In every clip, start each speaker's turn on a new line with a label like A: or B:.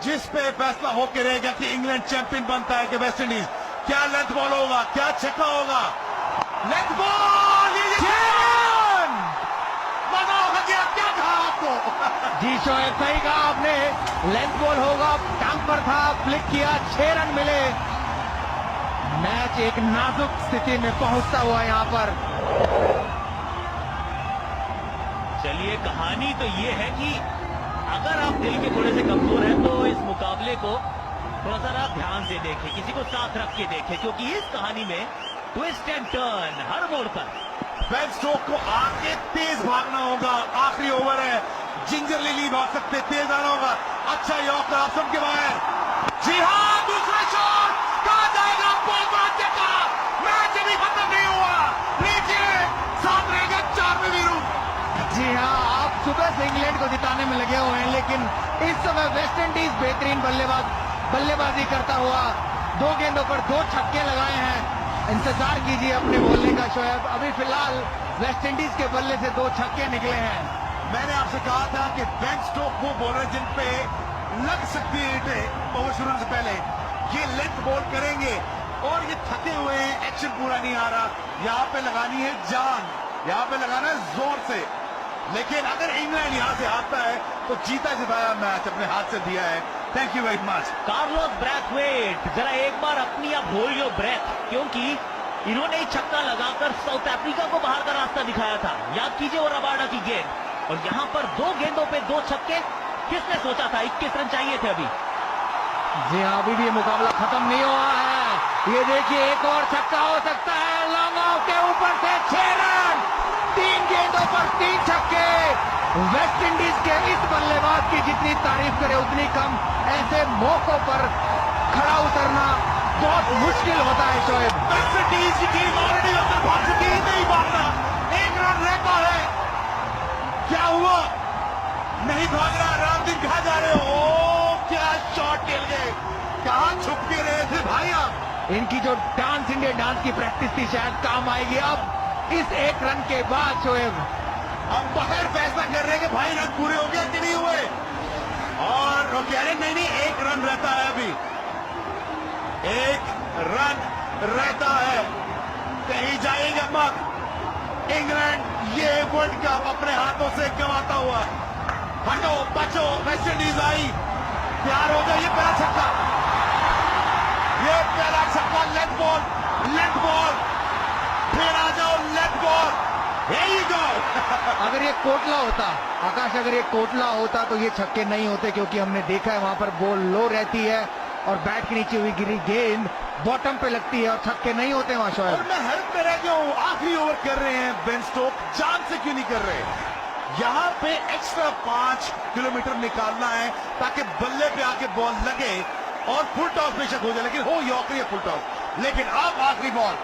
A: जिस पे फैसला होकर रहेगा कि इंग्लैंड चैंपियन बनता है कि वेस्ट इंडीज। क्या लेंथ बॉल होगा, क्या छक्का होगा, लेंथ बॉल, मजा होगा क्या, क्या कहा आपको?
B: जी शोएब सही कहा आपने, लेंथ बॉल होगा, टांग पर था, फ्लिक किया, 6 रन मिले। मैच एक नाजुक स्थिति में पहुंचता हुआ यहाँ पर।
C: चलिए कहानी तो ये है कि अगर आप दिल के थोड़े से कमजोर हैं तो इस मुकाबले को थोड़ा सा आप ध्यान से देखें, किसी को साथ रख के देखें, क्योंकि इस कहानी में ट्विस्ट एंड टर्न हर मोड़ पर।
A: बेन स्टोक को आगे तेज भागना होगा, आखिरी ओवर है, जिंजरली नहीं भाग सकते, तेज आना होगा। अच्छा यॉर्कर ऑप्शन के बाहर, जी हाँ, दूसरा शॉट कहा जाएगा, बहुत बड़ा चक्का। मैच अभी खत्म नहीं हुआ, नीचे साथ रहेगा 4 में वीरू।
B: जी हाँ, आप सुबह से इंग्लैंड को जिताने में लगे हुए हैं, लेकिन इस समय वेस्ट इंडीज बेहतरीन बल्लेबाजी करता हुआ 2 गेंदों पर 2 छक्के लगाए हैं। इंतजार कीजिए अपने बोलने का शोएब, अभी फिलहाल वेस्ट इंडीज के बल्ले से 2 छक्के निकले हैं।
A: मैंने आपसे कहा था कि बेन स्टोक वो बॉलर जिन पे लग सकती है इटे ओवर शुरू से पहले, ये लेंथ बॉल करेंगे और ये थके हुए हैं, एक्शन पूरा नहीं आ रहा। यहाँ पे लगानी है जान, यहाँ पे लगाना है जोर से। लेकिन अगर इंग्लैंड यहाँ से आता है तो जीता जिताया मैच अपने हाथ से दिया है। Thank you very much.
C: Carlos Brathwaite, जरा एक बार अपनी आप होल्ड योर ब्रेथ, क्योंकि इन्होंने ही छक्का लगाकर साउथ अफ्रीका को बाहर का रास्ता दिखाया था। याद कीजिए वो रबाडा की गेंद, और यहाँ पर 2 गेंदों पे 2 छक्के। किसने सोचा था 21 रन चाहिए थे अभी।
B: जी हाँ, अभी भी ये मुकाबला खत्म नहीं हुआ है। ये देखिए एक और छक्का हो सकता है, लॉन्ग ऑफ के ऊपर से 6 रन, 3 गेंदों पर 3 छक्के। वेस्ट इंडीज के इस बल्लेबाज की जितनी तारीफ करे उतनी कम। ऐसे मौकों पर खड़ा उतरना बहुत मुश्किल होता है शोएब।
A: वेस्ट इंडीज की टीम ऑलरेडी अंदर भाग चुकी है, नहीं भागना, 1 रन रहता है। क्या हुआ, नहीं भाग रहा, राम दिन कहा जा रहे हो। क्या शॉट खेल गए, कहां छुप के रहे थे भाई आप।
B: इनकी जो डांस इंडिया डांस की प्रैक्टिस थी शायद काम आएगी अब इस 1 रन के बाद शोएब।
A: हम बाहर फैसला कर रहे हैं कि भाई रन पूरे हो गए कि नहीं हुए, और वो कह रहे नहीं 1 रन रहता है, अभी 1 रन रहता है, कहीं जाएगा मत। इंग्लैंड ये वर्ल्ड कप अपने हाथों से गंवाता हुआ। हटो बचो, वेस्ट इंडीज आई, प्यार हो गया। ये पहला छक्का, ये पहला छक्का, लेंथ बॉल, फिर आ जाओ length ball. Here you go.
B: अगर ये कोटला होता आकाश, अगर ये कोटला होता तो ये छक्के नहीं होते, क्योंकि हमने देखा है वहां पर बॉल लो रहती है और बैट के नीचे हुई गिरी गेंद बॉटम पे लगती है और छक्के नहीं होते वहां शोएब।
A: और मैं हर तरह के आखिरी ओवर कर रहे हैं बेन स्टोक, जान से क्यों नहीं कर रहे। यहाँ पे एक्स्ट्रा 5 किलोमीटर निकालना है ताकि बल्ले पे आके बॉल लगे और फुल टॉस बेशक हो जाए, लेकिन हो यॉर्कर या फुल टॉस। लेकिन अब आखिरी बॉल,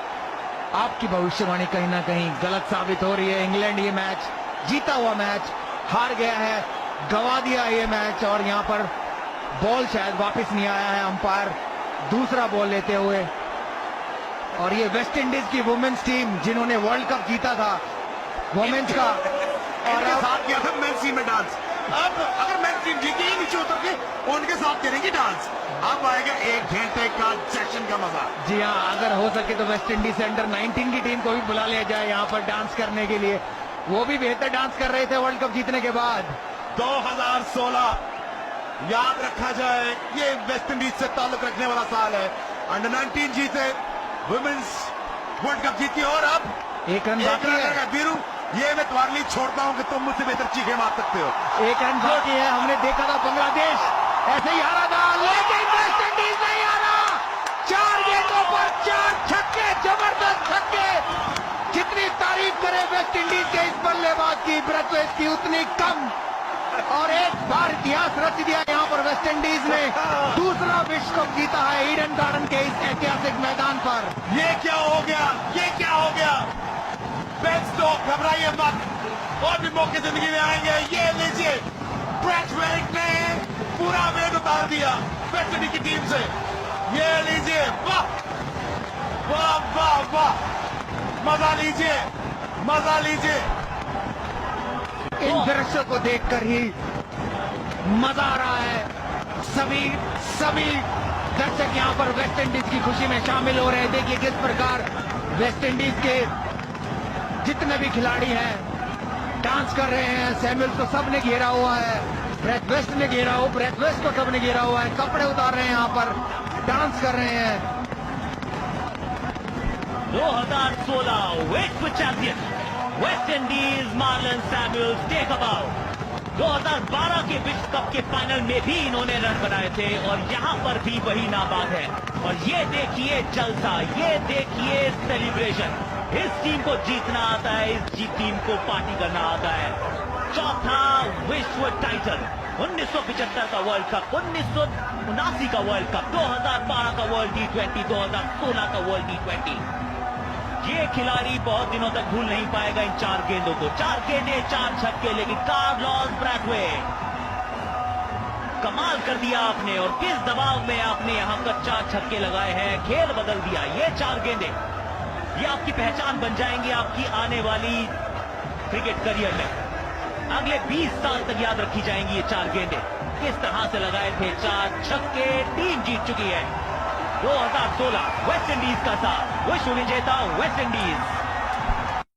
B: आपकी भविष्यवाणी कहीं ना कहीं गलत साबित हो रही है। इंग्लैंड ये मैच जीता हुआ मैच हार गया है, गंवा दिया ये मैच, और यहाँ पर बॉल शायद वापस नहीं आया है। अंपायर दूसरा बॉल लेते हुए, और ये वेस्ट इंडीज की वुमेन्स टीम जिन्होंने वर्ल्ड कप जीता था वुमेन्स का,
A: और साथ किया था मेंस टीम में डांस। अब अगर मेंस टीम जीतेगी नीचे उतर के उनके साथ करेंगे डांस। अब आएगा 1 घंटे का सेशन का मजा।
B: जी हाँ, अगर हो सके तो वेस्ट इंडीज से अंडर 19 की टीम को भी बुला लिया जाए यहाँ पर डांस करने के लिए। वो भी बेहतर डांस कर रहे थे वर्ल्ड कप जीतने के बाद।
A: 2016 याद रखा जाए, ये वेस्ट इंडीज से ताल्लुक रखने वाला साल है। अंडर 19 जीते, वुमेन्स वर्ल्ड कप जीती, और अब
B: 1 रन बाकी है।
A: वीरू, ये मैं तुम्हारे लिए छोड़ता हूं कि तुम मुझसे बेहतर चीखें मार सकते हो।
B: 1 रन बाकी है। हमने देखा था बांग्लादेश ऐसे ही हारा था, लेकिन वेस्ट इंडीज नहीं हारा। 4 गेंदों पर 4 छक्के, जबरदस्त छक्के। जितनी तारीफ करे वेस्ट इंडीज के इस बल्लेबाज की, ब्रैथवेट की, उतनी कम। और एक बार इतिहास रच दिया यहाँ पर वेस्ट इंडीज ने। दूसरा विश्व कप जीता है ईडन गार्डन के इस ऐतिहासिक मैदान पर।
A: ये क्या हो गया, ये क्या हो गया। बेन स्टोक घबराइए मत, और भी मौके जिंदगी में आएंगे। ये लीजिए, ब्रैथवेट ने पूरा वेट उतार दिया वेस्ट इंडीज की टीम से। ये लीजिए, वाह वाह वाह वाह, मजा लीजिए, मजा लीजिए।
B: इन दृश्यों को देखकर ही मजा आ रहा है। सभी दर्शक यहाँ पर वेस्ट इंडीज की खुशी में शामिल हो रहे हैं। देखिए किस प्रकार वेस्ट इंडीज के जितने भी खिलाड़ी हैं डांस कर रहे हैं। सैमुअल को सबने घेरा हुआ है, ब्रैथ वेस्ट ने घेरा हो, ब्रैथ वेस्ट को सबने घेरा हुआ है, कपड़े उतार रहे हैं, यहाँ पर डांस कर रहे हैं।
C: 2016 विश्व champion West Indies Marlon Samuels take a bow. 2012 के विश्व कप के फाइनल में भी इन्होंने रन बनाए थे और यहाँ पर भी वही नाबाद है। और ये देखिए जलसा, ये देखिए सेलिब्रेशन। इस टीम को जीतना आता है, इस टीम को पार्टी करना आता है। चौथा विश्व टाइटल, 1975 का वर्ल्ड कप, 1979 का वर्ल्ड कप, 2012 का वर्ल्ड T20, 2016 का वर्ल्ड T20। ये खिलाड़ी बहुत दिनों तक भूल नहीं पाएगा इन 4 गेंदों को। 4 गेंदे 4 छक्के, लेकिन कार्लोस ब्रैथवेट कमाल कर दिया आपने। और किस दबाव में आपने यहाँ पर 4 छक्के लगाए हैं, खेल बदल दिया। ये 4 गेंदे ये आपकी पहचान बन जाएंगी आपकी आने वाली क्रिकेट करियर में। अगले 20 साल तक याद रखी जाएंगी ये 4 गेंदे। किस तरह से लगाए थे 4 छक्के। टीम जीत चुकी है। 2016 वेस्ट इंडीज का था, विश्व विजेता वेस्ट इंडीज।